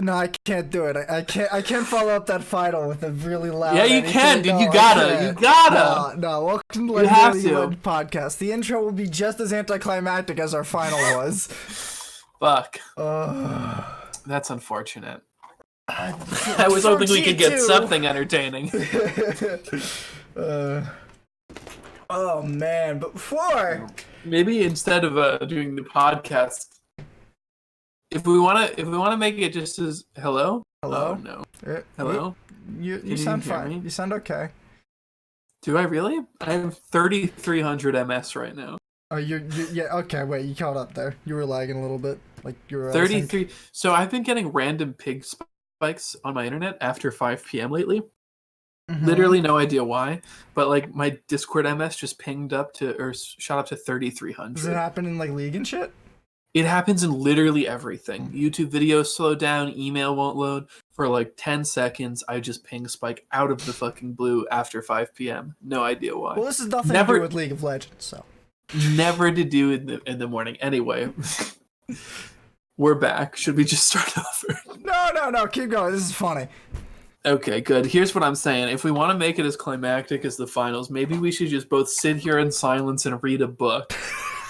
No, I can't do it. I can't follow up that final with a really loud. Yeah, you can, dude. You gotta. No. Welcome to You have Really to. Lit podcast. The intro will be just as anticlimactic as our final was. Fuck. That's unfortunate. I was hoping we could get something entertaining. Oh man, but before maybe instead of doing the podcast, if we wanna make it just as hello. Hello. Oh, no. Hello. You sound fine. Me? You sound okay. Do I really? I have 3,300 MS right now. Oh, yeah. Okay, wait. You caught up there. You were lagging a little bit. Like you were 33. So I've been getting random pig spikes on my internet after 5 p.m. lately. Mm-hmm. Literally no idea why, but like my Discord MS just pinged up to or shot up to 3,300. Does it happen in like League and shit? It happens in literally everything. YouTube videos slow down, email won't load. For like 10 seconds, I just ping spike out of the fucking blue after 5 p.m. No idea why. Well, this is nothing to do with League of Legends, so. Never to do in the morning. Anyway, we're back. Should we just start over? No. Keep going. This is funny. Okay, good. Here's what I'm saying. If we want to make it as climactic as the finals, maybe we should just both sit here in silence and read a book.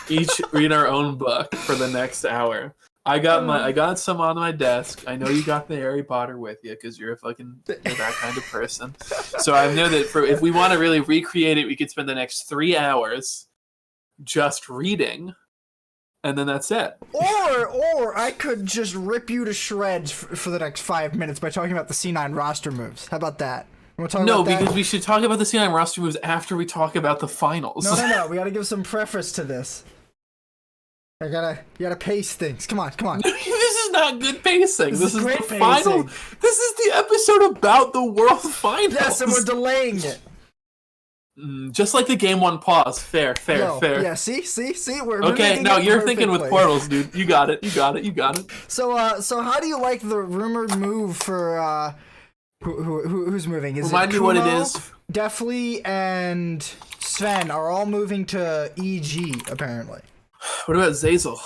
Each read our own book for the next hour. I got some on my desk. I know you got the Harry Potter with you because you're that kind of person. So I know that if we want to really recreate it, we could spend the next 3 hours just reading, and then that's it. Or I could just rip you to shreds for the next 5 minutes by talking about the C9 roster moves. How about that? Because we should talk about the C9 roster moves after we talk about the finals. No. We gotta give some preface to this. You gotta pace things. Come on. This is not good pacing. This is great the final. This is the episode about the world finals. Yes, and we're delaying it. Just like the game 1 pause. Fair. Yeah, see? We're okay, no, you're thinking with portals, dude. You got it. So how do you like the rumored move for who's moving? Remind me what it is. Deftly and Sven are all moving to EG apparently. What about Zazel?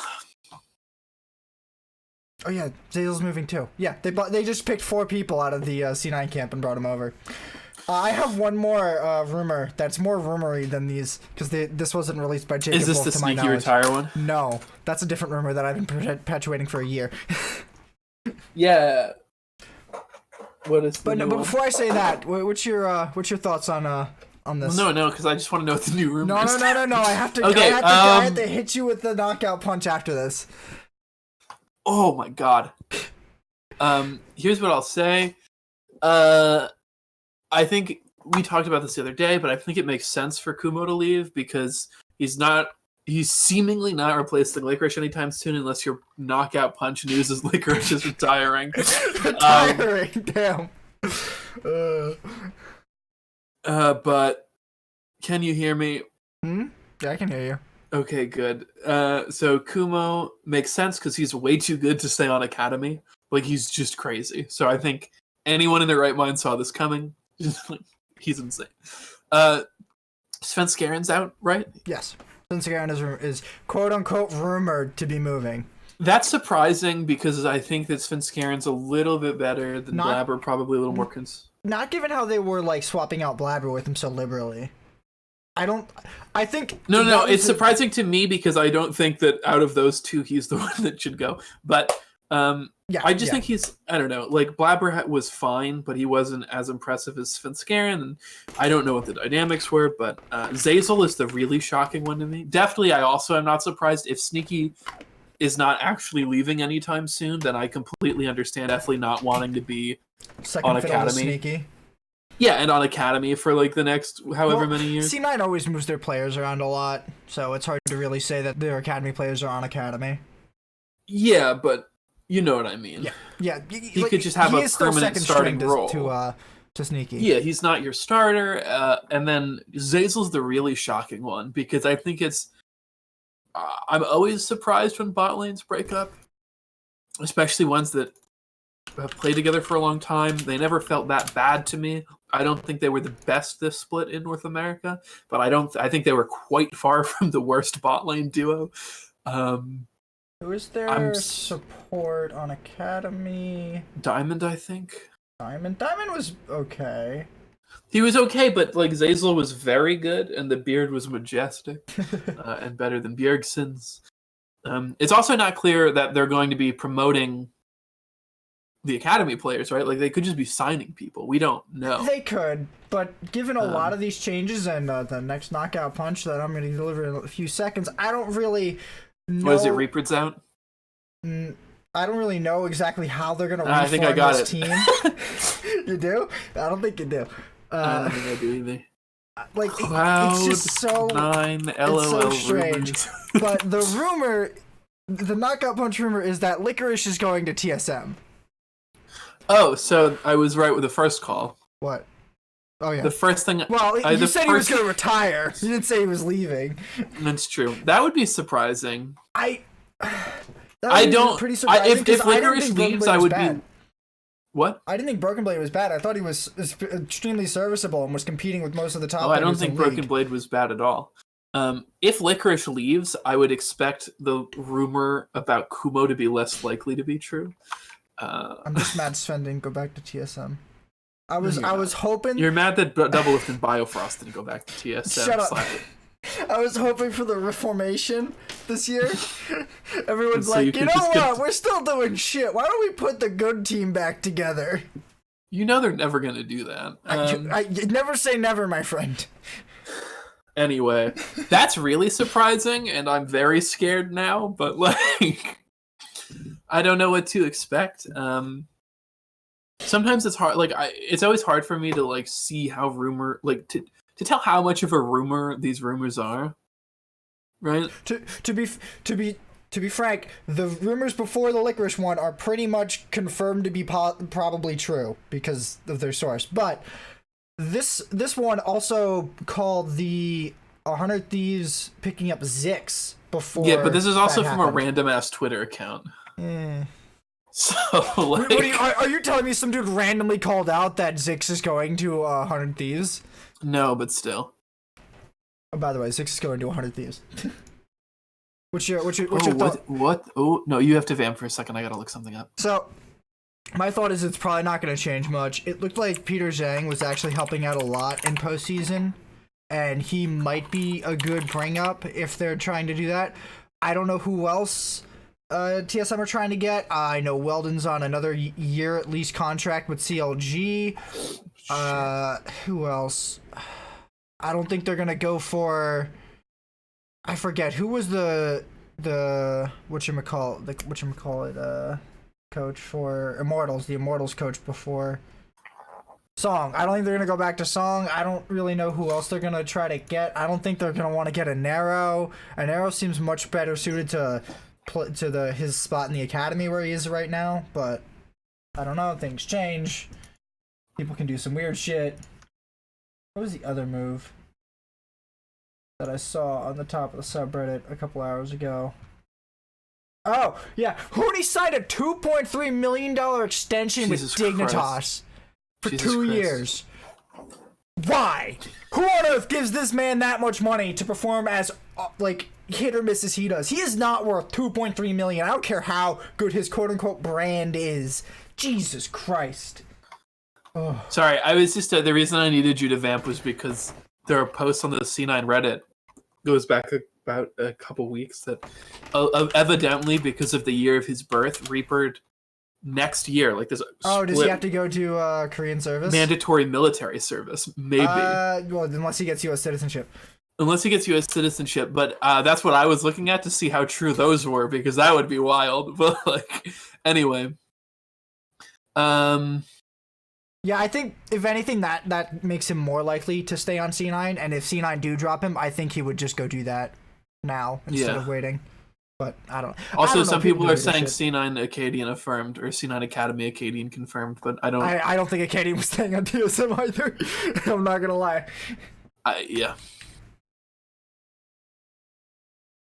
Oh yeah, Zazel's moving too. Yeah, they just picked 4 people out of the C9 camp and brought them over. I have one more rumor that's more rumory than these because this wasn't released by Jacob. Is this Wolf, the sneaky retire one? No, that's a different rumor that I've been perpetuating for a year. Yeah. What is? But before I say that, what's your thoughts on this? Well, no, because I just want to know what the new rumor is. No. I have to. Okay, I have to hit you with the knockout punch after this. Oh my god. Here's what I'll say. I think we talked about this the other day, but I think it makes sense for Kumo to leave because he's seemingly not replacing Licorice anytime soon unless your knockout punch news is Licorice is retiring. Damn. But can you hear me? Yeah, I can hear you. Okay, good. So Kumo makes sense because he's way too good to stay on Academy. Like, he's just crazy. So I think anyone in their right mind saw this coming. He's insane. Sven Skaren's out, right? Yes. Sven Skaren is quote-unquote rumored to be moving. That's surprising because I think that Sven Skaren's a little bit better than Blabber, probably a little more not given how they were like swapping out Blabber with him so liberally. I think No, it's surprising to me because I don't think that out of those two he's the one that should go. But I just think I don't know, like Blabber was fine, but he wasn't as impressive as Sven Skaren, and I don't know what the dynamics were, but Zazel is the really shocking one to me. Definitely, I also am not surprised if Sneaky is not actually leaving anytime soon, then I completely understand definitely not wanting to be second on Academy. Sneaky. Yeah, and on Academy for like the next however many years. C9 always moves their players around a lot, so it's hard to really say that their Academy players are on Academy. Yeah, but you know what I mean. Yeah. He could just have a permanent starting role. To Sneaky. Yeah, he's not your starter. And then Zazel's the really shocking one because I think it's... I'm always surprised when bot lanes break up, especially ones that have played together for a long time. They never felt that bad to me. I don't think they were the best this split in North America, but I think they were quite far from the worst bot lane duo. Who is their support on Academy? Diamond, I think. Diamond was okay. He was okay, but like Zazel was very good, and the beard was majestic and better than Bjergsen's. It's also not clear that they're going to be promoting the Academy players, right? Like they could just be signing people. We don't know. They could, but given a lot of these changes and the next knockout punch that I'm going to deliver in a few seconds, I don't really know. What is it, Reaper's out? I don't really know exactly how they're going to I think I got this team. You do? I don't think you do. I don't think I do either. Like, Cloud it's just so... 9, LOL it's so strange. But the rumor, the knockout punch rumor is that Licorice is going to TSM. Oh, so I was right with the first call. What? Oh, yeah. The first thing... Well, you said he was going to retire. You didn't say he was leaving. That's true. That would be surprising. I don't... Pretty surprising, if Licorice leaves, I would be... What? I didn't think Broken Blade was bad. I thought he was extremely serviceable and was competing with most of the top players. I don't think Broken Blade was bad at all. If Licorice leaves, I would expect the rumor about Kumo to be less likely to be true. I'm just mad Sven didn't go back to TSM. I was hoping... You're mad that Doublelift and Biofrost didn't go back to TSM. Shut up. I was hoping for the reformation this year. Everyone's so like, you know what? We're still doing shit. Why don't we put the good team back together? You know they're never going to do that. I never say never, my friend. Anyway, that's really surprising, and I'm very scared now, but, like, I don't know what to expect. Sometimes it's hard, like, it's always hard for me to, like, see how to tell how much of a rumor these rumors are, right? To be frank, the rumors before the Licorice one are pretty much confirmed to be probably true because of their source. But this one also called the 100 Thieves picking up Zix before. Yeah, but this is also from a random ass Twitter account. So, like, are you telling me some dude randomly called out that Zix is going to 100 Thieves? No, but still. Oh, by the way, Zix is going to 100 Thieves. What's your thought? What? Oh, no, you have to vamp for a second. I gotta look something up. So, my thought is it's probably not going to change much. It looked like Peter Zhang was actually helping out a lot in postseason, and he might be a good bring-up if they're trying to do that. I don't know who else TSM are trying to get. I know Weldon's on another year at least contract with CLG. Who else? I don't think they're gonna go for... I forget who was the coach for Immortals, the Immortals coach before Song. I don't think they're gonna go back to Song. I don't really know who else they're gonna try to get. I don't think they're gonna want to get a Nero. A Nero seems much better suited to his spot in the academy where he is right now, but I don't know, things change. People can do some weird shit. What was the other move that I saw on the top of the subreddit a couple hours ago? Oh, yeah. Hootie signed a $2.3 million extension with Dignitas for 2 years. Why? Who on earth gives this man that much money to perform as, like, hit or miss as he does? He is not worth $2.3 million. I don't care how good his quote-unquote brand is. Jesus Christ. Oh. Sorry, I was just the reason I needed you to vamp was because there are posts on the C9 Reddit goes back about a couple weeks that evidently because of the year of his birth, Reaper next year, like this. Oh, does he have to go to Korean service? Mandatory military service, maybe. Well, unless he gets U.S. citizenship. Unless he gets U.S. citizenship, but that's what I was looking at to see how true those were because that would be wild. But like, anyway. Yeah, I think if anything, that makes him more likely to stay on C9. And if C9 do drop him, I think he would just go do that now instead of waiting. But I don't. Also, some people are saying C9 Acadian affirmed or C9 Academy Acadian confirmed, but I don't. I don't think Acadian was staying on TSM either. I'm not gonna lie. Yeah.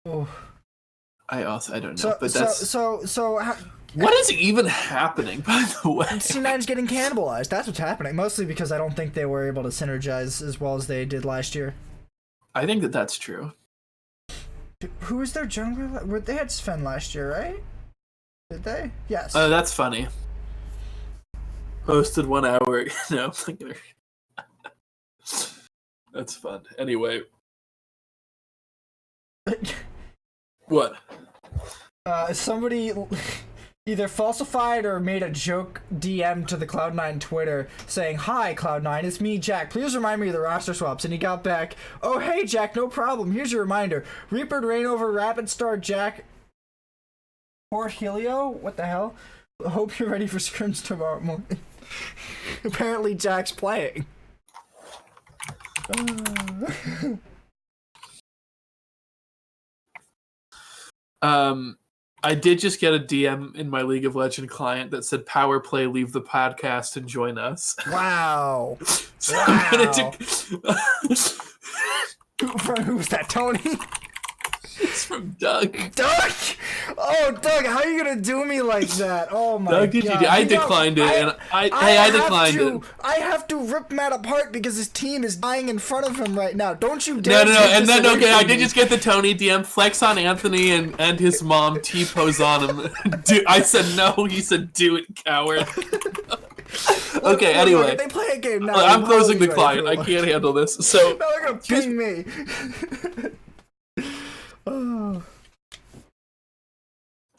Oh. I don't know, but that's so. What is even happening, by the way? C9's getting cannibalized. That's what's happening. Mostly because I don't think they were able to synergize as well as they did last year. I think that's true. Who was their jungler? They had Sven last year, right? Did they? Yes. That's funny. Posted 1 hour. No, I'm thinking. That's fun. Anyway. What? Somebody either falsified or made a joke DM to the Cloud9 Twitter saying, "Hi, Cloud9, it's me, Jack. Please remind me of the roster swaps." And he got back, "Oh, hey, Jack, no problem. Here's your reminder. Reaper, Rainover, Rapid Star, Jack, Port Helio? What the hell? Hope you're ready for scrims tomorrow morning." Apparently, Jack's playing. I did just get a DM in my League of Legends client that said, "Power play, leave the podcast and join us." Wow. So Wow. Who was that, Tony? It's from Doug. Doug! Oh, Doug, how are you gonna do me like that? Oh my Doug, god. I declined it, and I declined it. I have to rip Matt apart because his team is dying in front of him right now. Don't you dare. No, and then okay, I did just get the Tony DM flex on Anthony and his mom T-pose on him. I said no, he said do it, coward. Okay, anyway. They play a game now. I'm closing the client. I can't handle this. So now they're gonna ping me. Oh.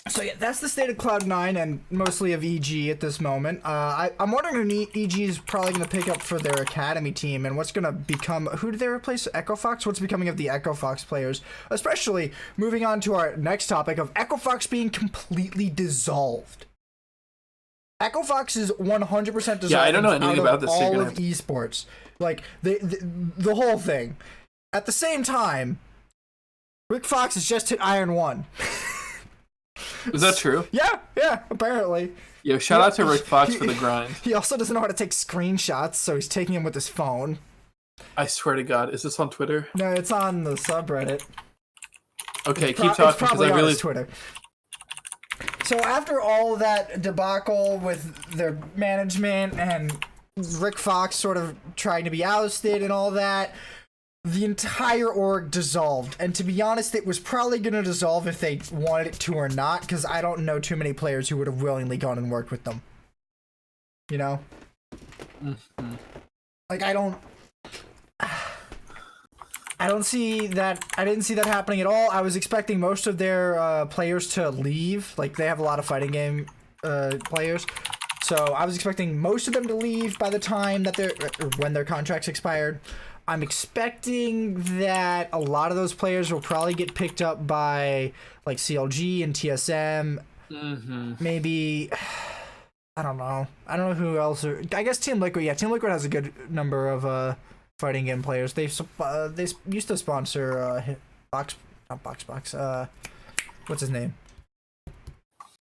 So yeah, that's the state of Cloud9 and mostly of EG at this moment. I'm wondering who EG is probably going to pick up for their academy team and what's going to become. Who did they replace? Echo Fox? What's becoming of the Echo Fox players? Especially moving on to our next topic of Echo Fox being completely dissolved. Echo Fox is 100% dissolved. Yeah, I don't know anything about this. All of esports, like the whole thing. At the same time, Rick Fox has just hit Iron 1. Is that true? Yeah, apparently. Yo, shout out to Rick Fox for the grind. He also doesn't know how to take screenshots, so he's taking them with his phone. I swear to God, is this on Twitter? No, it's on the subreddit. Okay, keep talking because I really. Twitter. So after all that debacle with their management and Rick Fox sort of trying to be ousted and all that, the entire org dissolved. And to be honest, it was probably going to dissolve if they wanted it to or not, because I don't know too many players who would have willingly gone and worked with them. You know? Mm-hmm. Like, I don't see that. I didn't see that happening at all. I was expecting most of their players to leave. Like, they have a lot of fighting game players. So I was expecting most of them to leave by the time that when their contracts expired. I'm expecting that a lot of those players will probably get picked up by like CLG and TSM. Mm-hmm. Maybe, I don't know. I don't know who else. I guess Team Liquid. Yeah, Team Liquid has a good number of fighting game players. They used to sponsor Box. What's his name?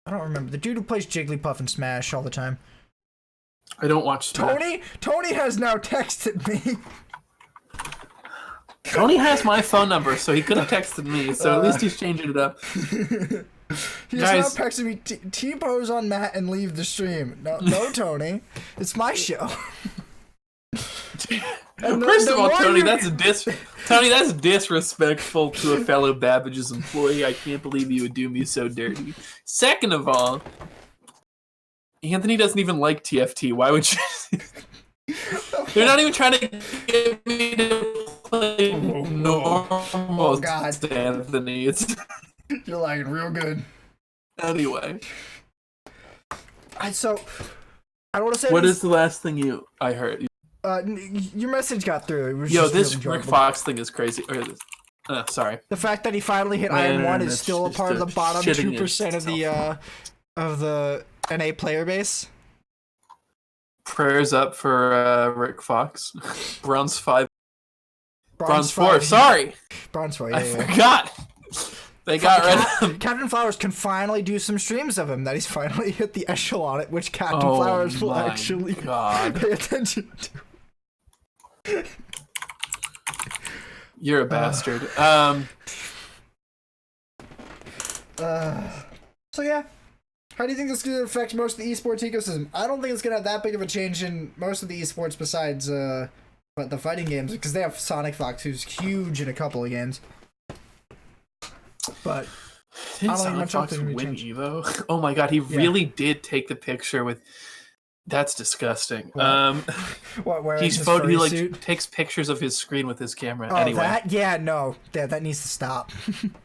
I don't remember. The dude who plays Jigglypuff and Smash all the time. I don't watch Smash. Tony has now texted me. Tony has my phone number, so he could have texted me. So at least he's changing it up. He's now texting me, T-pose on Matt and leave the stream. No, Tony. It's my show. First of all, Tony, that's disrespectful to a fellow Babbage's employee. I can't believe you would do me so dirty. Second of all, Anthony doesn't even like TFT. Why would you? They're not even trying to get me to play normal. God, Anthony, you're lagging real good. Anyway, I don't want to say. What is the last thing I heard? Your message got through. It was Yo, just this really Rick Fox thing is crazy. Sorry. The fact that he finally hit Iron 1 is still a part of the bottom 2% of the NA player base. Prayers up for Rick Fox. Bronze 5. Bronze 4. Sorry. Bronze 4. Yeah, I forgot. They got rid of him. Captain Flowers can finally do some streams of him that he's finally hit the echelon at which Captain Flowers will actually pay attention to. You're a bastard. So yeah. How do you think this is going to affect most of the esports ecosystem? I don't think it's going to have that big of a change in most of the esports besides the fighting games, because they have Sonic Fox, who's huge in a couple of games. but Didn't I don't think Sonic much else Fox can be win changed. Evo? Oh my god, he really did take the picture with. That's disgusting. What? What, wearing his He furry like suit? takes pictures of his screen with his camera. Oh, Anyway, that? Yeah, no. Yeah, that needs to stop.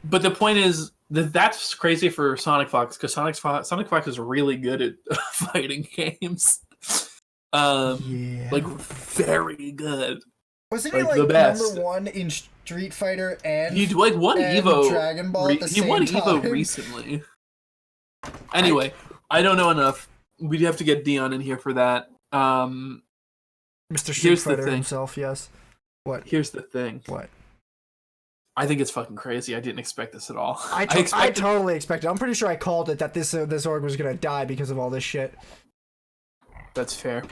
but the point is that's crazy for Sonic Fox because Sonic Fox is really good at fighting games. Yeah. Like very good. Wasn't he Like, like the best. number one in Street Fighter and He like won and Evo. Dragon Ball at the He same won time? Evo recently. Anyway, I don't know enough. We'd have to get Dion in here for that. Mr. Street Here's the Fighter thing. himself, yes. What? Here's the thing. What? I think it's fucking crazy. I didn't expect this at all. I totally expected. I'm pretty sure I called it that this org was gonna die because of all this shit. That's fair.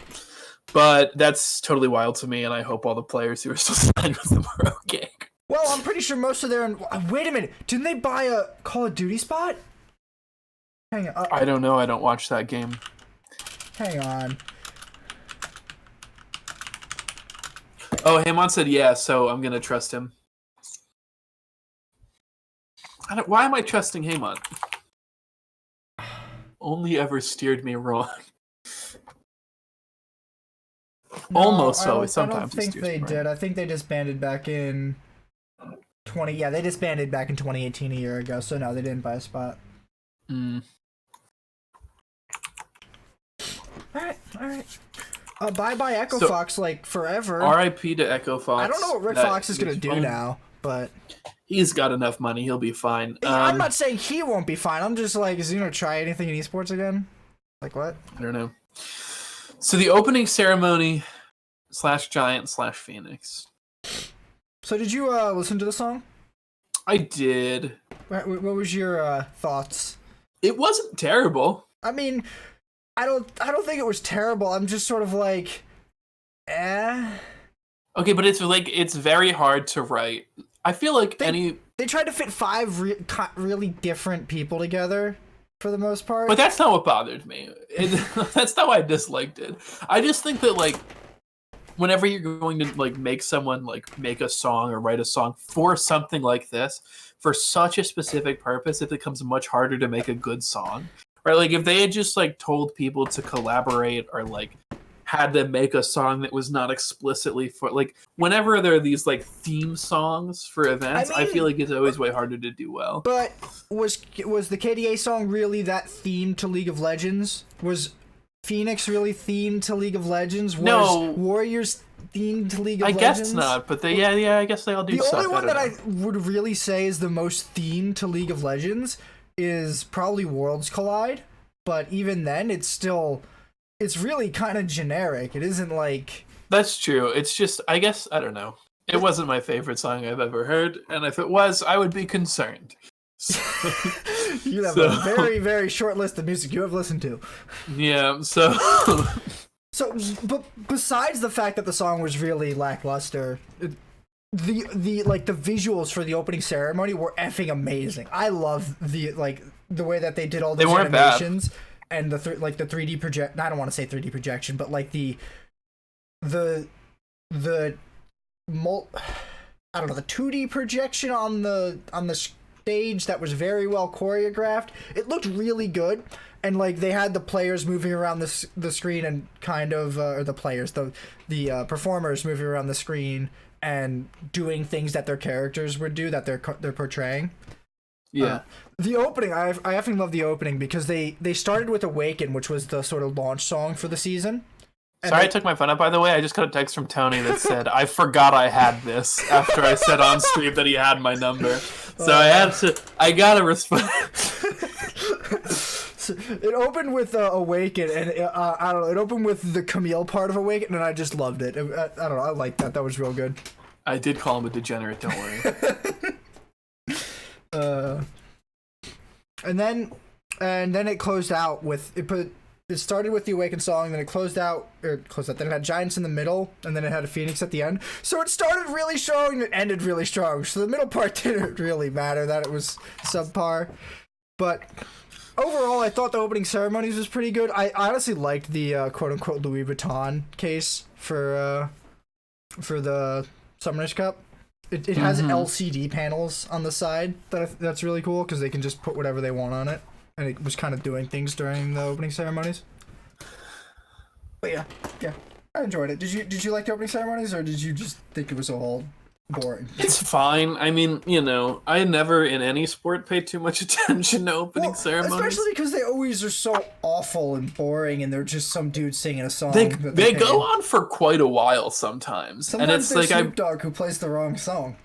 But that's totally wild to me, and I hope all the players who are still signed with them are okay. Well, I'm pretty sure most of their... Wait a minute. Didn't they buy a Call of Duty spot? Hang on. I don't know. I don't watch that game. Hang on. Oh, Hamon said yeah, so I'm going to trust him. Why am I trusting Hamon? Only ever steered me wrong. No, Almost so. I Sometimes don't think they did. I think they disbanded back in 20. Yeah, they disbanded back in 2018 a year ago. So no, they didn't buy a spot. Mm. All right. Bye Echo Fox like forever. R.I.P. to Echo Fox. I don't know what Rick Fox is gonna do now, but he's got enough money. He'll be fine. I'm not saying he won't be fine. I'm just like, is he gonna try anything in esports again? Like what? I don't know. So the opening ceremony / Giant / Phoenix. So did you listen to the song? I did. What was your thoughts? It wasn't terrible. I mean, I don't think it was terrible. I'm just sort of like, eh. Okay, but it's very hard to write. I feel like they tried to fit 5 really different people together for the most part. But that's not what bothered me. That's not why I disliked it. I just think that like whenever you're going to like make someone like make a song or write a song for something like this for such a specific purpose, it becomes much harder to make a good song. Right? Like if they had just like told people to collaborate or like had them make a song that was not explicitly for like whenever there are these like theme songs for events, I feel like it's always way harder to do well. But was the KDA song really that themed to League of Legends? Was Phoenix really themed to League of Legends? Was No. Warriors themed to League of I Legends? guess not, but I guess they all do The stuff. only one that I would really say is the most themed to League of Legends is probably Worlds Collide, but even then it's really kind of generic. It isn't like... That's true. It's just, I guess, I don't know. It wasn't my favorite song I've ever heard, and if it was, I would be concerned. You have a very, very short list of music you have listened to. Yeah, so... So, but besides the fact that the song was really lackluster, the visuals for the opening ceremony were effing amazing. I love the way that they did all those animations. Bad. And the 3D project, I don't want to say 3D projection, but like the 2D projection on the stage that was very well choreographed. It looked really good, and like they had the players moving around the screen and kind of or the players, the performers moving around the screen and doing things that their characters would do that they're portraying. Yeah. The opening, I effing love the opening because they started with Awaken, which was the sort of launch song for the season. And Sorry I took my phone out, by the way. I just got a text from Tony that said, I forgot I had this after I said on stream that he had my number. So I gotta respond. So it opened with Awaken, and I don't know, it opened with the Camille part of Awaken, and I just loved it. I don't know, I liked that. That was real good. I did call him a degenerate, don't worry. And then it closed out with it started with the Awaken song, then it closed out. Then it had Giants in the middle, and then it had a Phoenix at the end. So it started really strong and it ended really strong. So the middle part didn't really matter that it was subpar. But overall, I thought the opening ceremonies was pretty good. I honestly liked the quote unquote Louis Vuitton case for the Summoners Cup. It has LCD panels on the side that's really cool because they can just put whatever they want on it, and it was kind of doing things during the opening ceremonies. But yeah, I enjoyed it. Did you like the opening ceremonies, or did you just think it was all boring? It's fine. I mean, you know, I never in any sport paid too much attention to opening ceremonies. Especially because they always are so awful and boring, and they're just some dude singing a song. They go on for quite a while sometimes. And it's like Snoop Dogg who plays the wrong song.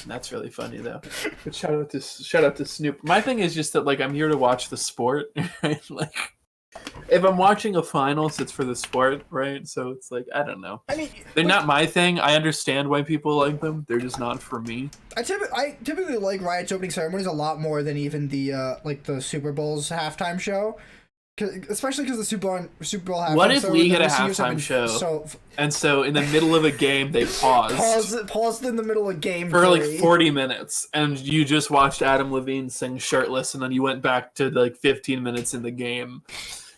That's really funny though. But shout out to Snoop. My thing is just that like I'm here to watch the sport, right? Like if I'm watching a finals, it's for the sport, right? So it's like I don't know. I mean, they're not my thing. I understand why people like them. They're just not for me. I typically like Riot's opening ceremonies a lot more than even the like the Super Bowl's halftime show. Especially because the Super Bowl halftime. What if we get a halftime show? So in the middle of a game they paused in the middle of game for like 40 minutes, and you just watched Adam Levine sing shirtless, and then you went back to like 15 minutes in the game,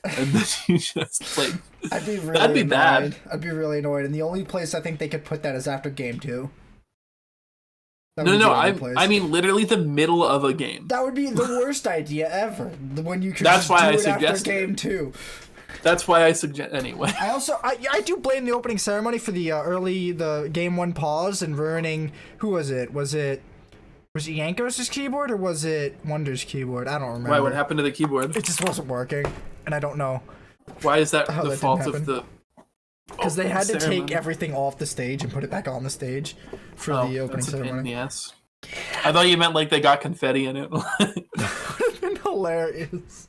and then you just like that'd be bad. I'd be really annoyed, and the only place I think they could put that is after game 2. No, I mean literally the middle of a game. That would be the worst idea ever. When you could That's just why do I it after suggested game 2. That's why I suggest anyway. I do blame the opening ceremony for the game 1 pause and ruining. Who was it? Was it Yankos' keyboard or was it Wonder's keyboard? I don't remember. Why? What happened to the keyboard? It just wasn't working, and I don't know. Why is that the fault of the? Because they had to take everything off the stage and put it back on the stage for the opening ceremony. Yes. I thought you meant like they got confetti in it. That would have been hilarious.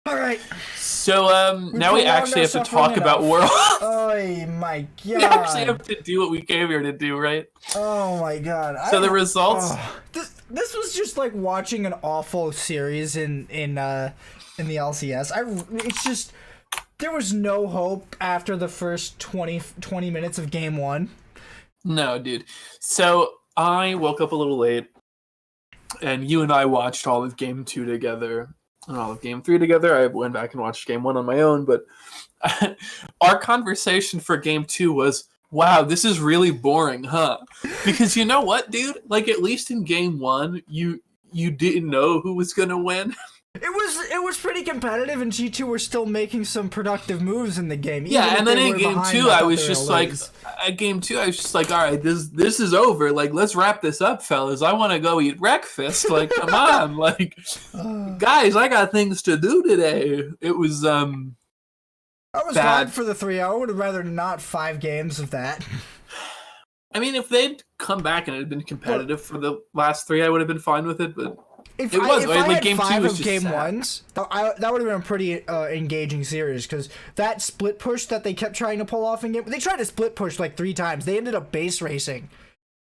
All right. So now we actually have to talk about World. Oh my god. We actually have to do what we came here to do, right? Oh my god. So the results. This was just like watching an awful series in the LCS. It's just. There was no hope after the first 20 minutes of game 1. No, dude. So I woke up a little late, and you and I watched all of game 2 together, and all of game 3 together. I went back and watched game 1 on my own, but our conversation for game 2 was, wow, this is really boring, huh? Because you know what, dude? Like, at least in game 1, you didn't know who was gonna win. It was pretty competitive, and G2 were still making some productive moves in the game. Yeah, and then in game 2, I was just like, all right, this is over. Like, let's wrap this up, fellas. I want to go eat breakfast. Like, come on, like, guys, I got things to do today. It was I was glad for the 3-0. I would have rather not 5 games of that. I mean, if they'd come back and it had been competitive for the last 3, I would have been fine with it, but. If I had game 5 of game 1s, that would have been a pretty engaging series, because that split push that they kept trying to pull off in game, they tried to split push like 3 times. They ended up base racing,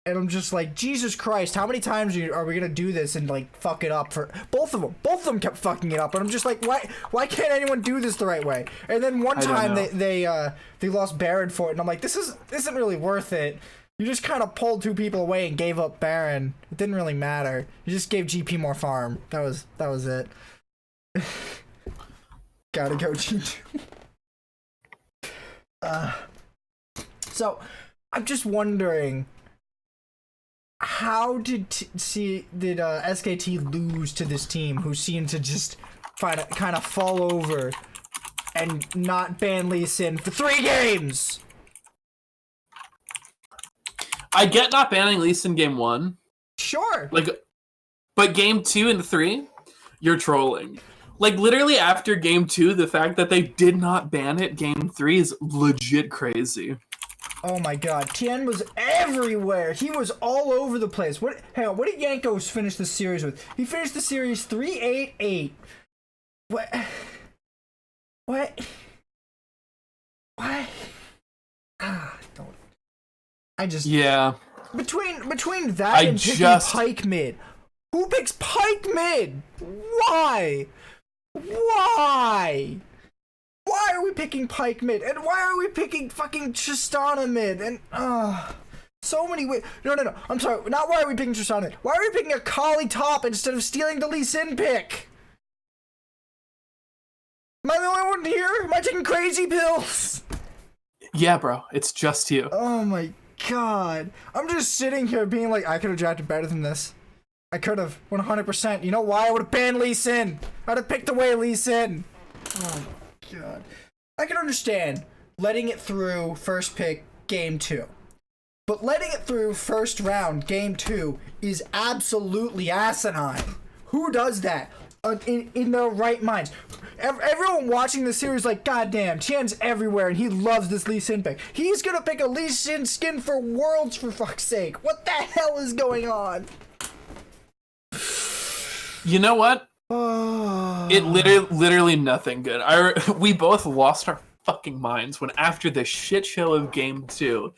and I'm just like, Jesus Christ, how many times are we gonna do this and like fuck it up for both of them? Both of them kept fucking it up, and I'm just like, why can't anyone do this the right way? And then one time they lost Baron for it, and I'm like, this isn't really worth it. You just kind of pulled 2 people away and gave up Baron. It didn't really matter. You just gave GP more farm. That was it. Gotta go G2. So, I'm just wondering, how did SKT lose to this team who seemed to just kind of fall over and not ban Lee Sin for 3 games? I get not banning Lee Sin game 1. Sure. Like, but game 2 and 3, you're trolling. Like, literally after game 2, the fact that they did not ban it game 3 is legit crazy. Oh my god, Tien was everywhere. He was all over the place. What did Yankos finish the series with? He finished the series 3-8-8. What? Don't. Yeah. Between that and picking Pyke mid. Who picks Pyke mid? Why? Why are we picking Pyke mid? And why are we picking fucking Tristana mid? And so many ways. No. I'm sorry. Not why are we picking Tristana. Why are we picking a Kali top instead of stealing the Lee Sin pick? Am I the only one here? Am I taking crazy pills? Yeah, bro. It's just you. Oh my god. I'm just sitting here being like, I could have drafted better than this. I could have, 100%. You know why? I would have banned Lee Sin. I'd have picked away Lee Sin. Oh my god. I can understand letting it through first pick game 2. But letting it through first round game 2 is absolutely asinine. Who does that? In their right minds. Everyone watching the series like, goddamn, Tien's everywhere and he loves this Lee Sin pick. He's gonna pick a Lee Sin skin for Worlds, for fuck's sake. What the hell is going on? You know what? It literally nothing good. We both lost our fucking minds when after the shit show of game 2,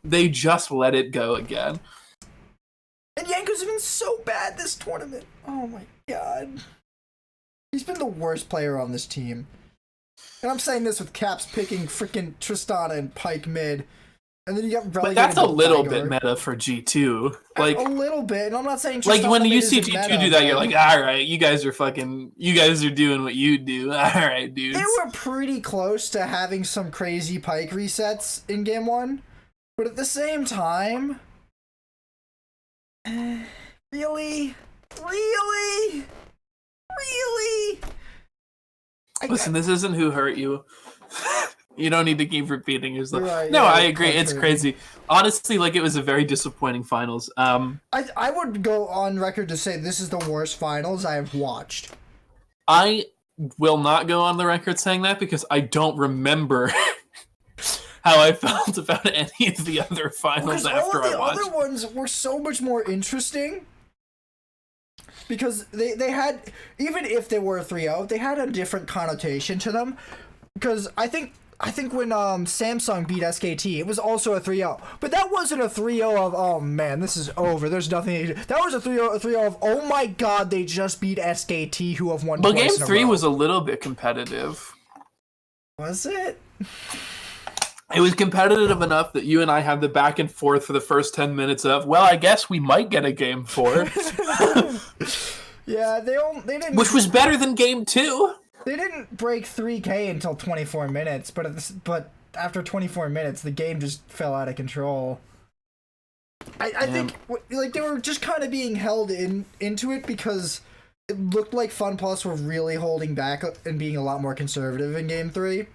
they just let it go again. And Yanko's been so bad this tournament. Oh my god. He's been the worst player on this team. And I'm saying this with Caps picking freaking Tristana and Pike mid. And then you got relegated. But that's a little Vigor. bit meta for G2. Like a little bit. And I'm not saying Tristana, like when you see G2 G2 do that, you're like, all right, you guys are doing what you do. All right, dudes. They were pretty close to having some crazy Pike resets in game 1. But at the same time, really? Listen, this isn't Who Hurt You. You don't need to keep repeating yourself. Right, no, yeah, I agree. It's crazy. Honestly, like, it was a very disappointing finals. I would go on record to say this is the worst finals I have watched. I will not go on the record saying that because I don't remember how I felt about any of the other finals after I watched. The other ones were so much more interesting. Because they had, even if they were a 3-0, they had a different connotation to them. Because I think when Samsung beat SKT, it was also a 3-0. But that wasn't a 3-0 of, oh man, this is over. There's nothing. That was a 3-0 of, oh my god, they just beat SKT, who have won twice in a row. But game 3 was a little bit competitive. Was it? It was competitive enough that you and I had the back and forth for the first 10 minutes of, well, I guess we might get a game 4. Yeah, they didn't. Which was better than game 2. They didn't break 3K until 24 minutes, but after 24 minutes, the game just fell out of control. I think like they were just kind of being held into it because it looked like FunPlus were really holding back and being a lot more conservative in game 3.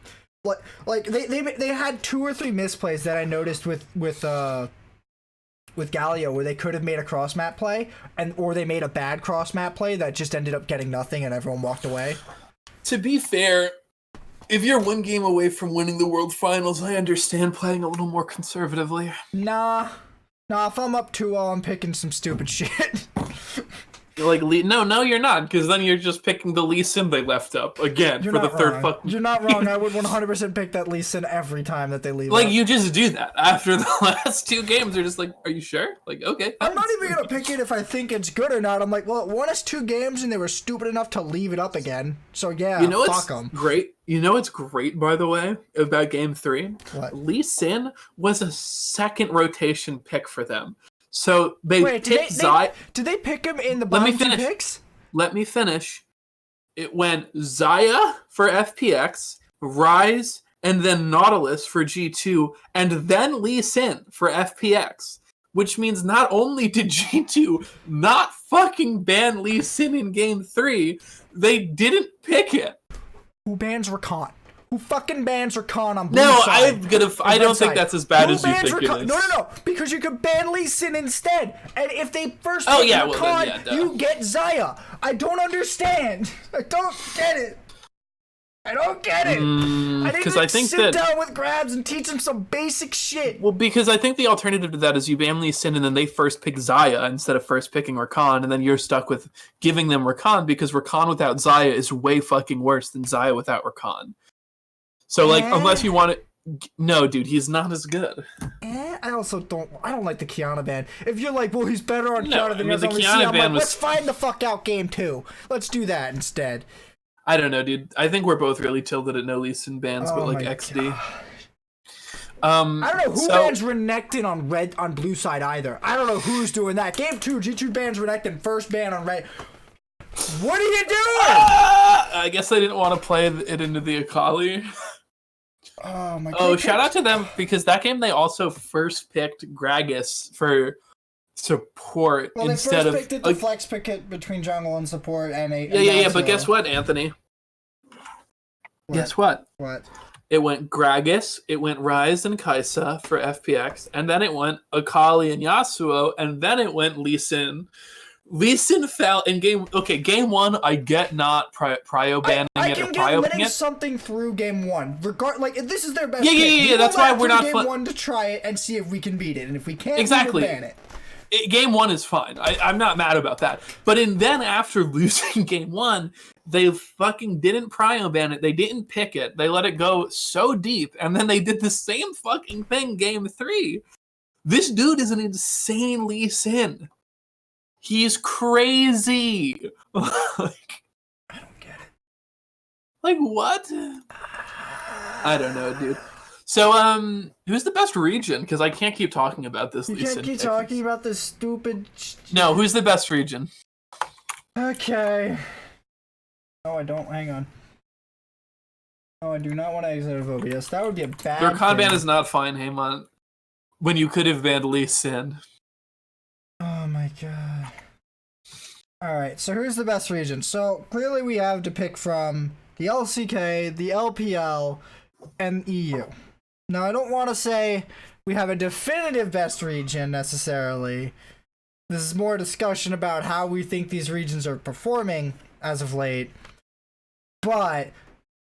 Like they had 2 or 3 misplays that I noticed with Galio where they could have made a cross map play or they made a bad cross map play that just ended up getting nothing and everyone walked away. To be fair, if you're 1 game away from winning the World Finals, I understand playing a little more conservatively. Nah, if I'm up 2-0, I'm picking some stupid shit. Like, no, you're not, because then you're just picking the Lee Sin they left up again for the third fucking. You're not wrong. I would 100% pick that Lee Sin every time that they leave. Like, you just do that after the last 2 games. They're just like, are you sure? Like, okay. I'm not even gonna pick it if I think it's good or not. I'm like, well, it won us 2 games and they were stupid enough to leave it up again. So yeah, you know fuck them. Great. You know what's great, by the way, about game 3? What? Lee Sin was a second rotation pick for them. So they picked Zaya. Did they pick him in the bottom 2 picks? Let me finish. It went Zaya for FPX, Rise, and then Nautilus for G2, and then Lee Sin for FPX. Which means not only did G2 not fucking ban Lee Sin in game 3, they didn't pick it. Who bans Rakan? Who fucking bans Rakan on blue No, side? I don't think that's as bad as you think it is. No, because you could ban Lee Sin instead. And if they first pick Rakan, you get Zaya. I don't understand. I don't get it. I didn't sit down with Grabs and teach them some basic shit. Well, because I think the alternative to that is you ban Lee Sin and then they first pick Zaya instead of first picking Rakan, and then you're stuck with giving them Rakan because Rakan without Zaya is way fucking worse than Zaya without Rakan. So, like, unless you want it... No, dude, he's not as good. I don't like the Kiana ban. If you're like, well, he's better on Kiana than the Kiana ban was... let's find the fuck out game 2. Let's do that instead. I don't know, dude. I think we're both really tilted at no Lee Sin bans, but, like, XD. I don't know who bans Renekton on blue side either. I don't know who's doing that. Game 2, G2 bans Renekton, first ban on red. What are you doing? I guess I didn't want to play it into the Akali. Oh my god. Oh, shout out to them because that game they also first picked Gragas for support Well, instead they of first picked it to flex pick it between jungle and support and a yeah. But guess what, Anthony? What? Guess what? What? It went Gragas, it went Ryze and Kai'Sa for FPX, and then it went Akali and Yasuo, and then it went Lee Sin. Lee Sin fell in game. Okay, game one. I get not prio banning I it or can get prio letting it. something through game one. Like if this is their best. Yeah. That's why we're not game one to try it and see if we can beat it, and if we can't, exactly we will ban it. Game one is fine. I'm not mad about that. But then after losing game one, they fucking didn't prio ban it. They didn't pick it. They let it go so deep, and then they did the same fucking thing game three. This dude is an insane Lee Sin. He's crazy. Like, I don't get it. Like what? I don't know, dude. So, who's the best region? Because I can't keep talking about this. You can't keep talking about this stupid. No, who's the best region? Okay. No, I don't. Hang on. No, I do not want to exit of OBS. That would be a bad. Your con ban thing. is not fine, Haymon. When you could have banned Lee Sin. Oh my god. Alright, so here's the best region. So clearly we have to pick from the LCK, the LPL, and EU. Now I don't want to say we have a definitive best region necessarily. This is more a discussion about how we think these regions are performing as of late. But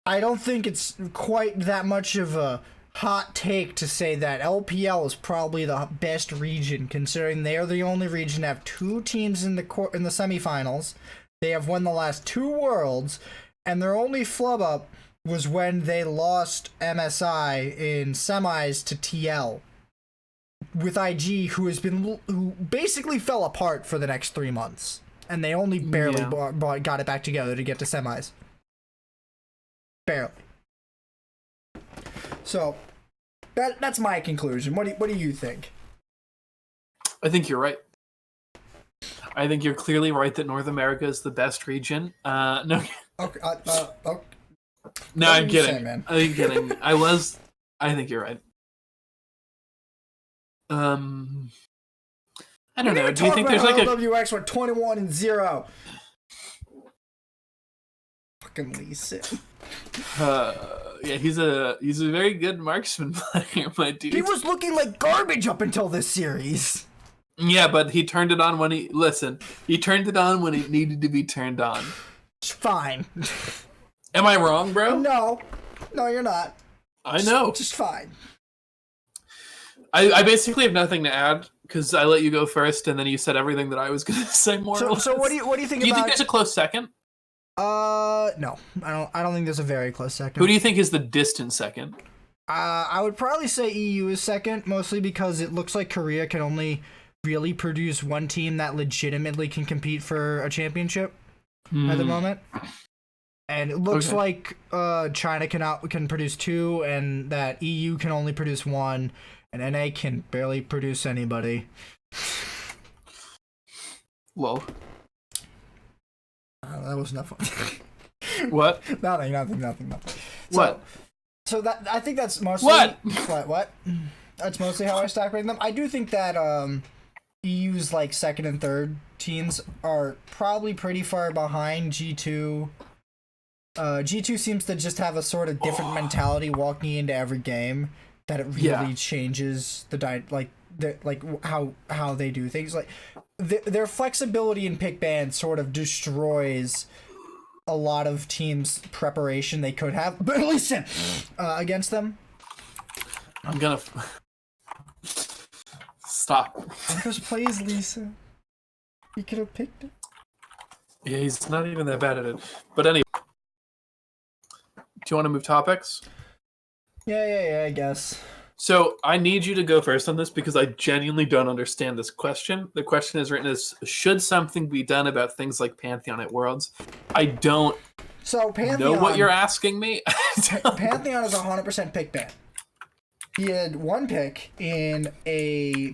I don't think it's quite that much of a hot take to say that LPL is probably the best region, considering they are the only region to have two teams in the semifinals. They have won the last two worlds, and their only flub up was when they lost MSI in semis to TL with IG, who basically fell apart for the next 3 months, and they only barely got it back together to get to semis. Barely. So that's my conclusion. What do you think? I think you're right. I think you're clearly right that North America is the best region. No. Okay. No, I'm kidding. Say, man? I'm kidding. I think you're right. I don't know. Do you think there's like a LWX went 21-0? Fucking Lee Sin. Yeah, he's a very good marksman player, my dude. He was looking like garbage up until this series. Yeah, but he turned it on when he turned it on when it needed to be turned on. Fine. Am I wrong, bro? No, you're not. I know. Just fine. I basically have nothing to add because I let you go first, and then you said everything that I was going to say more. So what do you think? Do you think there's a close second? No, I don't think there's a very close second. Who do you think is the distant second? I would probably say EU is second, mostly because it looks like Korea can only really produce one team that legitimately can compete for a championship at the moment. And it looks like China can produce two, and that EU can only produce one, and NA can barely produce anybody. Whoa. That was not fun. What? Nothing. What? So that I think that's mostly what? That's mostly how I stack rate them. I do think that EU's like second and third teams are probably pretty far behind G2. G2 seems to just have a sort of different mentality walking into every game that it really changes how they do things. Like their flexibility in pick ban sort of destroys a lot of teams' preparation they could have. But listen, against them, I'm gonna stop. Just plays Lisa. He could have picked it. Yeah, he's not even that bad at it. But anyway, do you want to move topics? Yeah, I guess. So I need you to go first on this because I genuinely don't understand this question. The question is written as, should something be done about things like Pantheon at Worlds? I don't know what you're asking me. Pantheon is 100% pick ban. He had one pick in a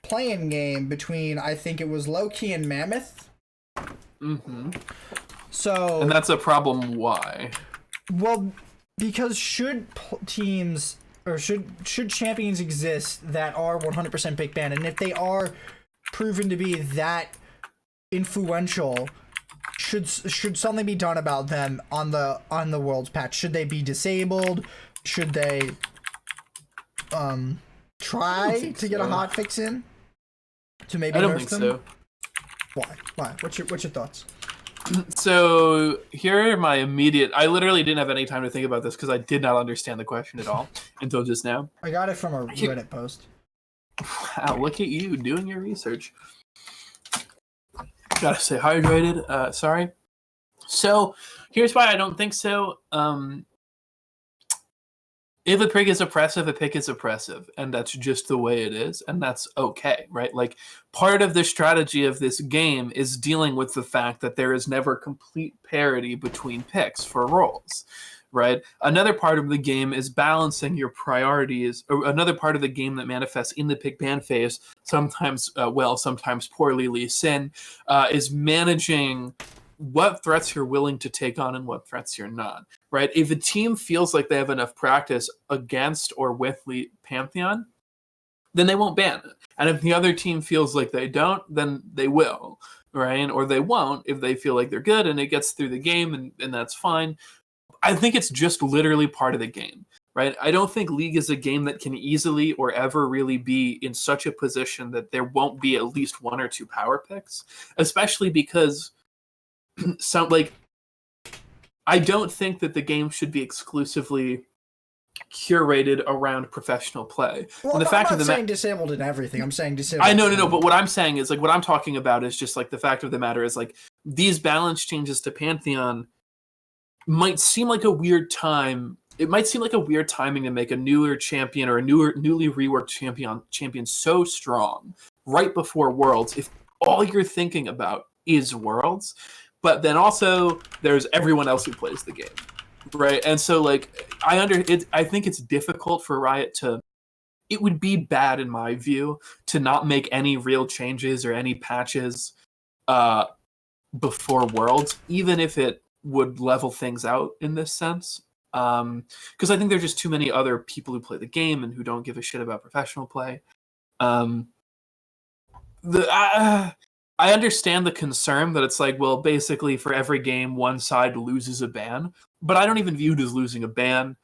play-in game between, I think it was Loki and Mammoth. Mm-hmm. So... And that's a problem, why? Well, because teams or should champions exist that are 100% big ban, and if they are proven to be that influential, should something be done about them on the world's patch? Should they be disabled? Should they try to get a hot fix in to maybe I don't nerf think them? so. Why? What's your thoughts? So here are my immediate. I literally didn't have any time to think about this because I did not understand the question at all until just now. I got it from a Reddit post. Wow, look at you doing your research. Gotta stay hydrated. Sorry. So here's why I don't think so. If a pick is oppressive, a pick is oppressive, and that's just the way it is, and that's okay, right? Like, part of the strategy of this game is dealing with the fact that there is never complete parity between picks for roles, right? Another part of the game is balancing your priorities, or another part of the game that manifests in the pick ban phase, sometimes well, sometimes poorly, Lee Sin, is managing what threats you're willing to take on and what threats you're not, right? If a team feels like they have enough practice against or with Pantheon, then they won't ban it. And if the other team feels like they don't, then they will, right? Or they won't if they feel like they're good and it gets through the game, and that's fine. I think it's just literally part of the game, right? I don't think League is a game that can easily or ever really be in such a position that there won't be at least one or two power picks, especially because I don't think that the game should be exclusively curated around professional play. Well, and the I'm not saying disabled in everything. I'm saying disabled. I know, no. But what I'm saying is, like, what I'm talking about is just like the fact of the matter is, like, these balance changes to Pantheon might seem like a weird time. It might seem like a weird timing to make a newer champion or a newly reworked champion so strong right before Worlds if all you're thinking about is Worlds. But then also there's everyone else who plays the game, right? And so, like, I think it's difficult for Riot to. It would be bad, in my view, to not make any real changes or any patches before Worlds, even if it would level things out in this sense. Because I think there's just too many other people who play the game and who don't give a shit about professional play. I understand the concern that it's like, well, basically for every game, one side loses a ban. But I don't even view it as losing a ban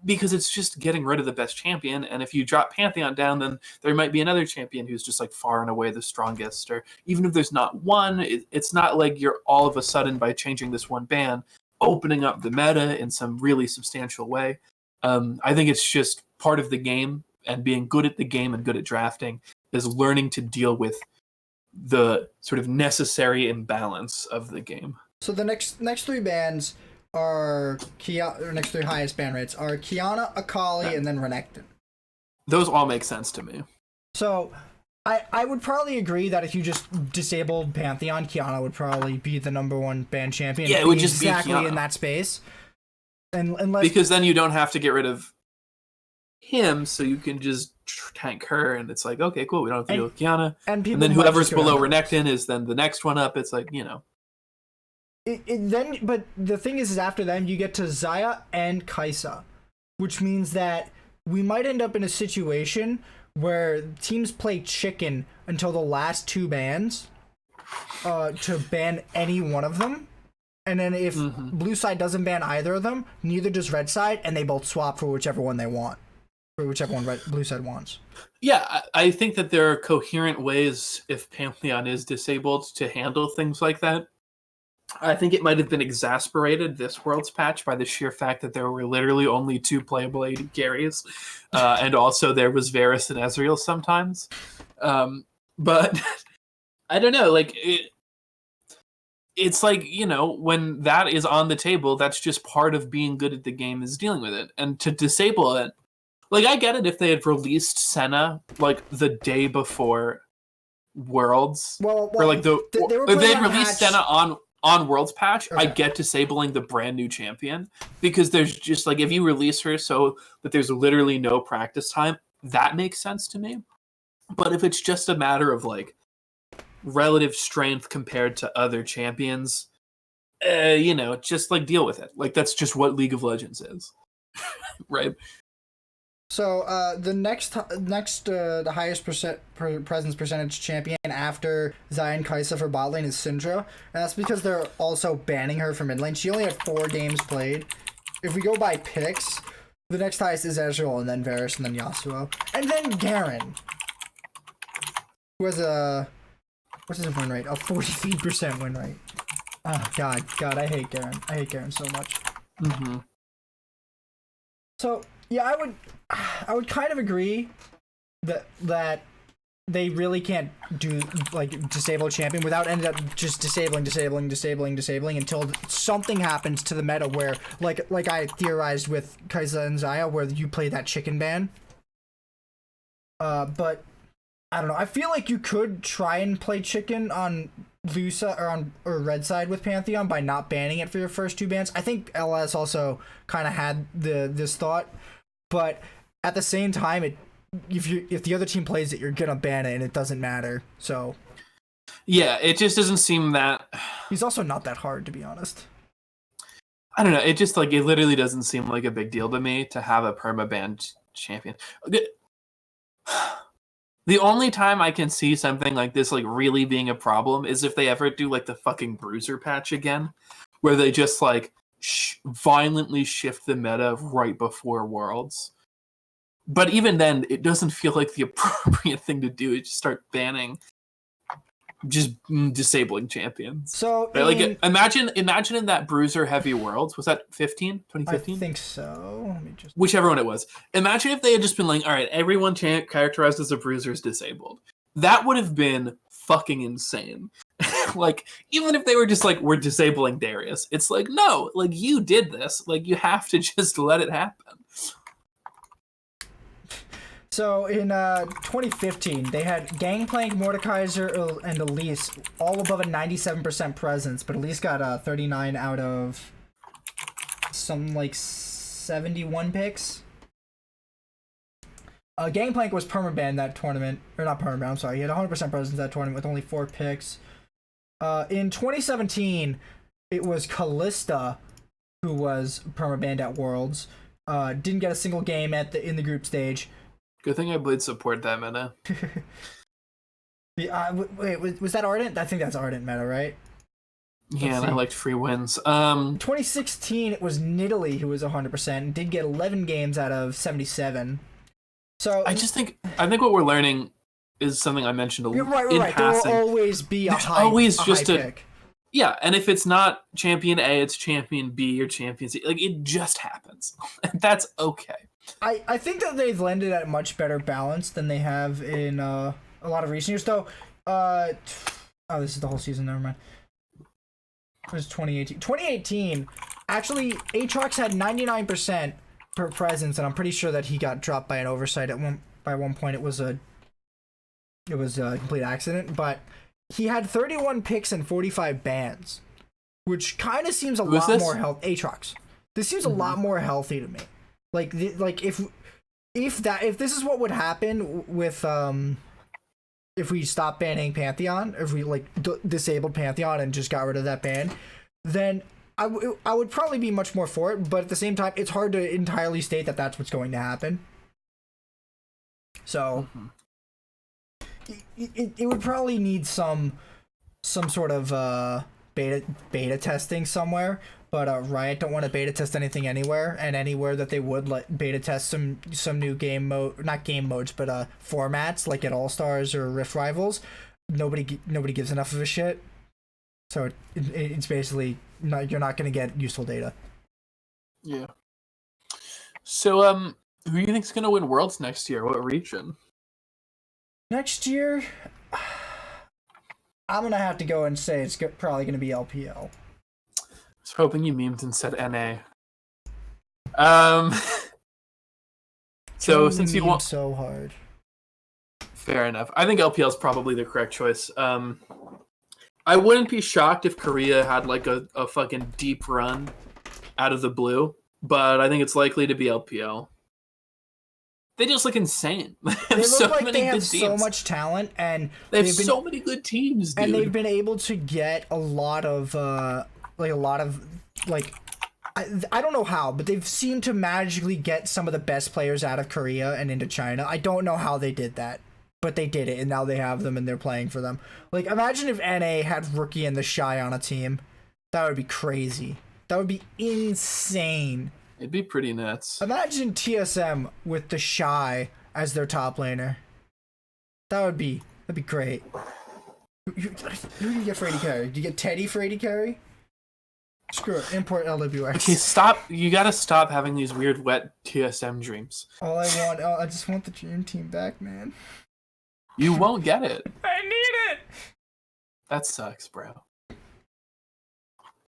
because it's just getting rid of the best champion. And if you drop Pantheon down, then there might be another champion who's just like far and away the strongest. Or even if there's not one, it's not like you're all of a sudden, by changing this one ban, opening up the meta in some really substantial way. I think it's just part of the game, and being good at the game and good at drafting is learning to deal with the sort of necessary imbalance of the game. So the next three bans are next three highest ban rates are Kiana, Akali, and then Renekton. Those all make sense to me. So I would probably agree that if you just disabled Pantheon, Kiana would probably be the #1 ban champion. Yeah, it would just exactly be Kiana in that space. And unless, because then you don't have to get rid of him, so you can just tank her, and it's like, okay, cool, we don't have to deal with Kiana. And then whoever's below Renekton is then the next one up. It's like, you know. But the thing is after them, you get to Xayah and Kai'Sa, which means that we might end up in a situation where teams play chicken until the last two bans to ban any one of them. And then if blue side doesn't ban either of them, neither does red side, and they both swap for whichever one they want. For whichever one blue side wants. Yeah, I think that there are coherent ways, if Pantheon is disabled, to handle things like that. I think it might have been exasperated this World's patch by the sheer fact that there were literally only 2 playable AD carries, and also there was Varus and Ezreal sometimes. But I don't know, like it's like, you know, when that is on the table, that's just part of being good at the game, is dealing with it. And to disable it, like, I get it if they had released Senna like the day before Worlds, or like if they had released Senna on Worlds patch. Okay. I get disabling the brand new champion, because there's just like, if you release her so that there's literally no practice time, that makes sense to me. But if it's just a matter of like relative strength compared to other champions, you know, just like deal with it. Like, that's just what League of Legends is. Right. So the the highest presence percentage champion after Zion Kaisa for bot lane is Syndra, and that's because they're also banning her from mid lane. She only had 4 games played. If we go by picks, the next highest is Ezreal, and then Varus, and then Yasuo, and then Garen, who has what's his win rate? A 43% win rate. Oh God, I hate Garen. I hate Garen so much. Mm-hmm. So yeah, I would kind of agree that they really can't do like disable champion without ended up just disabling until something happens to the meta where like I theorized with Kai'Sa and Xayah where you play that chicken ban. But I don't know. I feel like you could try and play chicken on Lusa or red side with Pantheon by not banning it for your first 2 bans. I think LS also kind of had this thought, but at the same time, if the other team plays it, you're gonna ban it, and it doesn't matter. So yeah, it just doesn't seem that. He's also not that hard, to be honest. I don't know. It just it literally doesn't seem like a big deal to me to have a permaban champion. The only time I can see something like this really being a problem is if they ever do the fucking bruiser patch again, where they just violently shift the meta right before Worlds. But even then, it doesn't feel like the appropriate thing to do. Is just start banning, just disabling champions. So imagine in that bruiser heavy Worlds, was that 2015? I think so. Let me just whichever one it was. Imagine if they had just been all right, everyone characterized as a bruiser is disabled. That would have been fucking insane. Even if they were just we're disabling Darius, it's no, you did this. You have to just let it happen. So in 2015, they had Gangplank, Mordekaiser, and Elise all above a 97% presence, but Elise got 39 out of some 71 picks. Gangplank was permabanned that tournament, or not permabanned, I'm sorry, he had 100% presence that tournament with only 4 picks. In 2017, it was Kalista who was permabanned at Worlds. Didn't get a single game in the group stage. Good thing I played support that meta. Wait, was that Ardent? I think that's Ardent meta, right? Yeah, and I liked free wins. 2016, it was Nidalee who was 100% and did get 11 games out of 77. So I think what we're learning is something I mentioned in right. passing. There will always be a high pick. Yeah, and if it's not champion A, it's champion B or champion C. It just happens. And that's okay. I think that they've landed at a much better balance than they have in a lot of recent years, though. This is the whole season, never mind. It was 2018. 2018, actually, Aatrox had 99% per presence, and I'm pretty sure that he got dropped by an oversight by one point. It was a complete accident, but he had 31 picks and 45 bans, which kind of seems a lot more healthy. Aatrox. This seems a lot more healthy to me. If this is what would happen with if we stopped banning Pantheon, if we disabled Pantheon and just got rid of that ban, then I would probably be much more for it. But at the same time, it's hard to entirely state that that's what's going to happen. So it would probably need some sort of beta testing somewhere. But Riot don't want to beta test anything anywhere, and anywhere that they would let beta test some new game mode, not game modes, but formats like at All Stars or Rift Rivals, nobody gives enough of a shit. So it's basically you're not going to get useful data. Yeah. So who do you think's going to win Worlds next year? What region? Next year, I'm gonna have to go and say it's probably going to be LPL. I was hoping you memed and said NA. So since you want so hard, fair enough. I think LPL is probably the correct choice. I wouldn't be shocked if Korea had a fucking deep run out of the blue, but I think it's likely to be LPL. They just look insane. They look like they have so much talent, and they have so many good teams, dude. And they've been able to get a lot of I don't know how, but they've seemed to magically get some of the best players out of Korea and into China. I don't know how they did that, but they did it, and now they have them and they're playing for them. Like, imagine if NA had Rookie and the Shy on a team. That would be crazy. That would be insane. It'd be pretty nuts. Imagine TSM with the Shy as their top laner. That'd be great. Who do you get for AD carry? Do you get Teddy for AD carry? Screw it. Import LWX. Okay, stop. You gotta stop having these weird wet TSM dreams. All I just want the dream team back, man. You won't get it. I need it. That sucks, bro.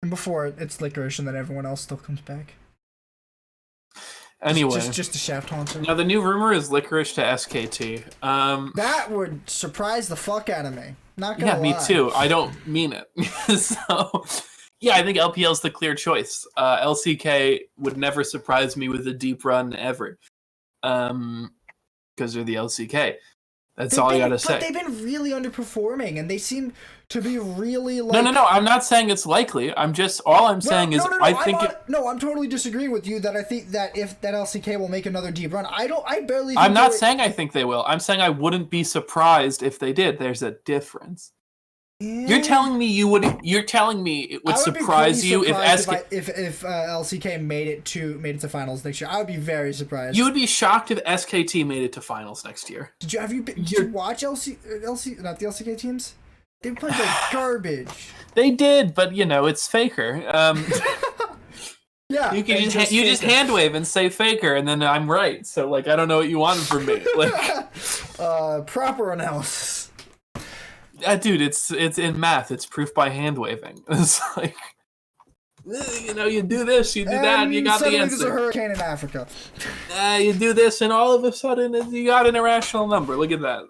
And before it's Licorice, and then everyone else still comes back. Anyway, just a Shaft Haunter. Now the new rumor is Licorice to SKT. That would surprise the fuck out of me. Not gonna lie. Me too. I don't mean it. So, yeah, I think LPL's the clear choice. LCK would never surprise me with a deep run ever, because they're the LCK. That's all I gotta say. But they've been really underperforming, and they seem to be really like. No. I'm not saying it's likely. I'm saying is I think I'm totally disagreeing with you. That I think that if that LCK will make another deep run, I barely. I'm not saying I think they will. I'm saying I wouldn't be surprised if they did. There's a difference. Yeah. You're telling me it would surprise you if LCK made it to finals next year. I would be very surprised. You would be shocked if SKT made it to finals next year. Did you watch not the LCK teams? They played like garbage. They did, but it's Faker. Yeah, you can just hand wave and say Faker, and then I'm right. So like, I don't know what you want from me. Like, proper analysis. Dude, it's in math. It's proof by hand waving. It's like, you do this, you do that, you got the answer. There's a hurricane in Africa. You do this, and all of a sudden, you got an irrational number. Look at that.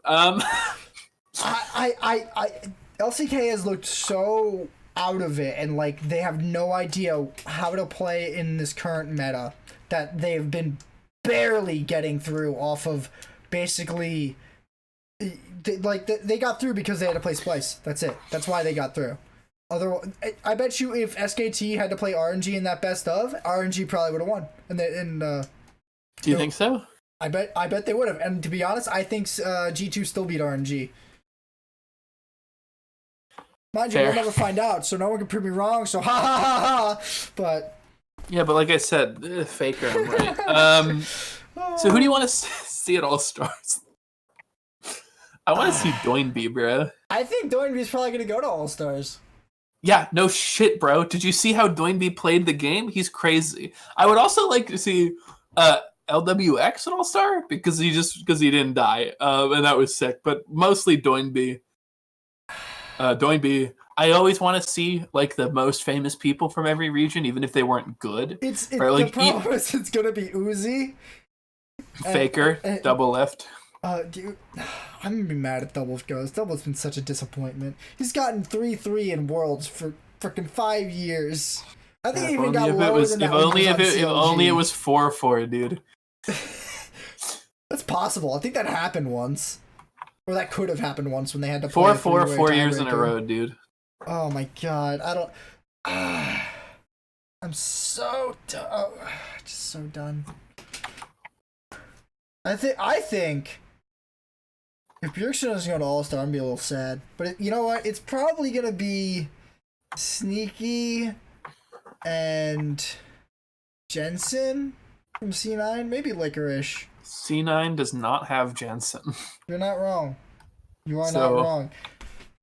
LCK has looked so out of it, and like they have no idea how to play in this current meta, that they've been barely getting through off of basically. They got through because they had to play Splice. That's it. That's why they got through. Otherwise, I bet you if SKT had to play RNG in that best of, RNG probably would have won. Do you think so? I bet they would have. And to be honest, I think G2 still beat RNG. Mind you, we'll never find out, so no one can prove me wrong. So ha ha ha ha. But yeah, but like I said, Faker, I'm right. So who do you want to see at All Stars? I want to see Doinby, bro. I think Doinby's probably going to go to All-Stars. Yeah, no shit, bro. Did you see how Doinby played the game? He's crazy. I would also like to see LWX at All-Star because he didn't die, and that was sick. But mostly Doinby. Doinby. I always want to see like the most famous people from every region, even if they weren't good. The problem is it's going to be Uzi, Faker, Double Lift. Dude, I'm gonna be mad if Doubles goes. Doubles been such a disappointment. He's gotten 3-3 in Worlds for freaking 5 years. I think he even got lower than that. If only it was 4-4, dude. That's possible. I think that happened once, or that could have happened once when they had to play 4-4 4 years in a row, dude. Oh my god, I don't. I'm so done. Just so done. I think. If Bjergsen doesn't go to All-Star, I'm going to be a little sad. But you know what? It's probably going to be Sneaky and Jensen from C9. Maybe Licorice. C9 does not have Jensen. You're not wrong. You are not wrong.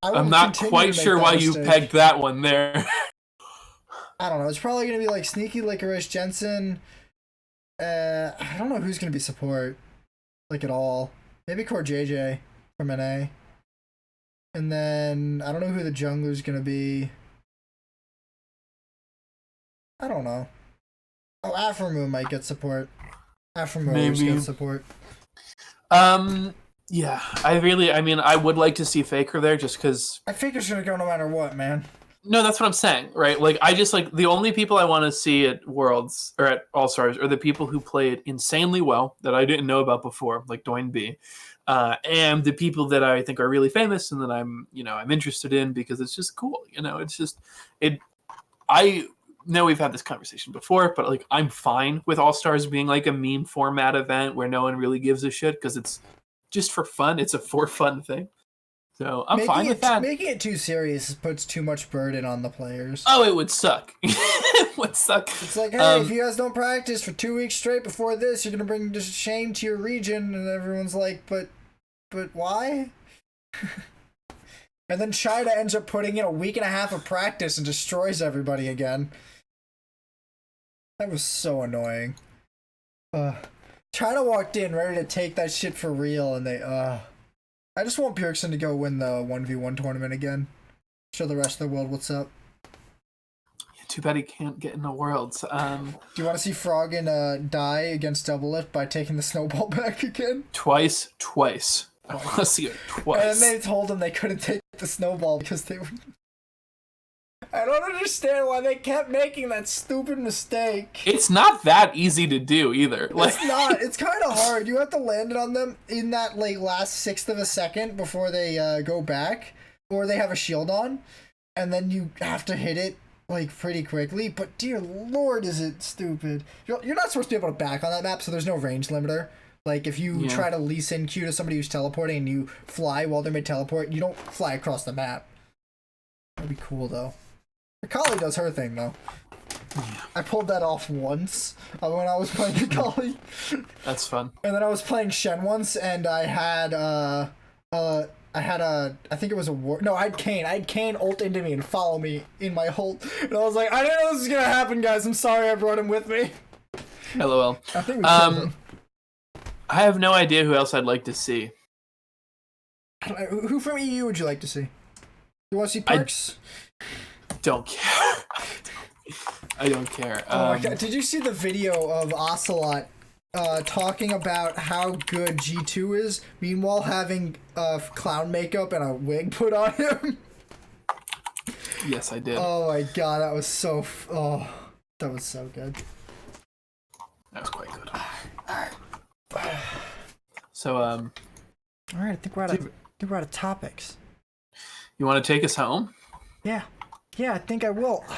I'm not quite sure why you pegged that one there. I don't know. It's probably going to be like Sneaky, Licorice, Jensen. I don't know who's going to be support. Like at all. Maybe Core JJ from NA. And then I don't know who the jungler's gonna be. I don't know. Oh, Aframu might get support. Aframu always gets support. Yeah, I would like to see Faker there just because. Faker's gonna go no matter what, man. No, that's what I'm saying, right? Like, I just like the only people I want to see at Worlds or at All Stars are the people who played insanely well that I didn't know about before, like Doinby. And the people that I think are really famous and that I'm interested in because it's just cool. It's just know we've had this conversation before, but like I'm fine with All Stars being like a meme format event where no one really gives a shit because it's just for fun. It's a for fun thing. So I'm fine with that. Making it too serious puts too much burden on the players. Oh, it would suck. It would suck. It's like, hey, if you guys don't practice for 2 weeks straight before this, you're gonna bring just shame to your region, and everyone's like, but why? And then China ends up putting in a week and a half of practice and destroys everybody again. That was so annoying. China walked in ready to take that shit for real, and they I just want Bjergsen to go win the 1v1 tournament again. Show the rest of the world what's up. Yeah, too bad he can't get in the Worlds. Do you want to see Froggen die against Doublelift by taking the snowball back again? Twice. I want to see it twice. And they told him they couldn't take the snowball because they were... I don't understand why they kept making that stupid mistake. It's not that easy to do either. Like... It's not. It's kind of hard. You have to land it on them in that like last sixth of a second before they go back, or they have a shield on, and then you have to hit it like pretty quickly. But dear lord, is it stupid? You're not supposed to be able to back on that map, so there's no range limiter. Like if you try to Lee Sin Q to somebody who's teleporting and you fly while they're mid-teleport, you don't fly across the map. That'd be cool though. Akali does her thing though. I pulled that off once when I was playing Akali. That's fun. And then I was playing Shen once, and I had I think it was a war. No, I had Kane. I had Kane ult into me and follow me in my ult. And I was like, I didn't know this was gonna happen, guys. I'm sorry I brought him with me. LOL. I think we killed him. I have no idea who else I'd like to see. Who from EU would you like to see? You want to see Perks? Don't care. I don't care. Oh my god! Did you see the video of Ocelot talking about how good G2 is, meanwhile having clown makeup and a wig put on him? Yes, I did. Oh my god, that was so that was so good. That was quite good. So all right, I think we're out of topics. You want to take us home? Yeah, I think I will. I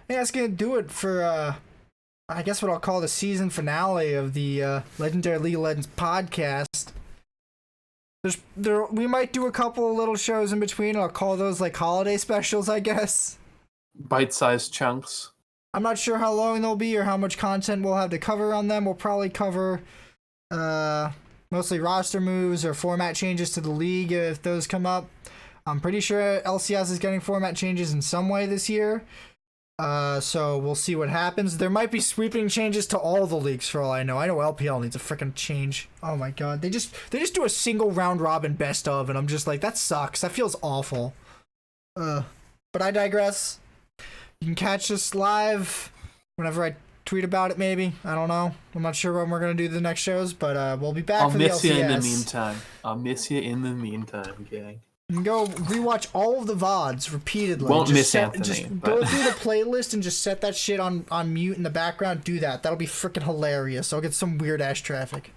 think that's gonna do it for I guess what I'll call the season finale of the Legendary League of Legends podcast. We might do a couple of little shows in between. I'll call those like holiday specials, I guess. Bite-sized chunks. I'm not sure how long they'll be or how much content we'll have to cover on them. We'll probably cover mostly roster moves or format changes to the league if those come up. I'm pretty sure LCS is getting format changes in some way this year. So we'll see what happens. There might be sweeping changes to all the leagues for all I know. I know LPL needs a freaking change. Oh my god. They just do a single round robin best of, and I'm just like, that sucks. That feels awful. But I digress. You can catch us live whenever I tweet about it, maybe. I don't know. I'm not sure when we're going to do the next shows, but we'll be back for the LCS. I'll miss you in the meantime, gang. You can go rewatch all of the VODs repeatedly. Won't miss Anthony. Just go through the playlist and just set that shit on mute in the background. Do that. That'll be freaking hilarious. I'll get some weird ass traffic.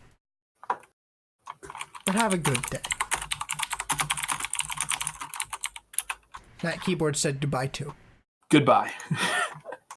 But have a good day. That keyboard said goodbye too. Goodbye.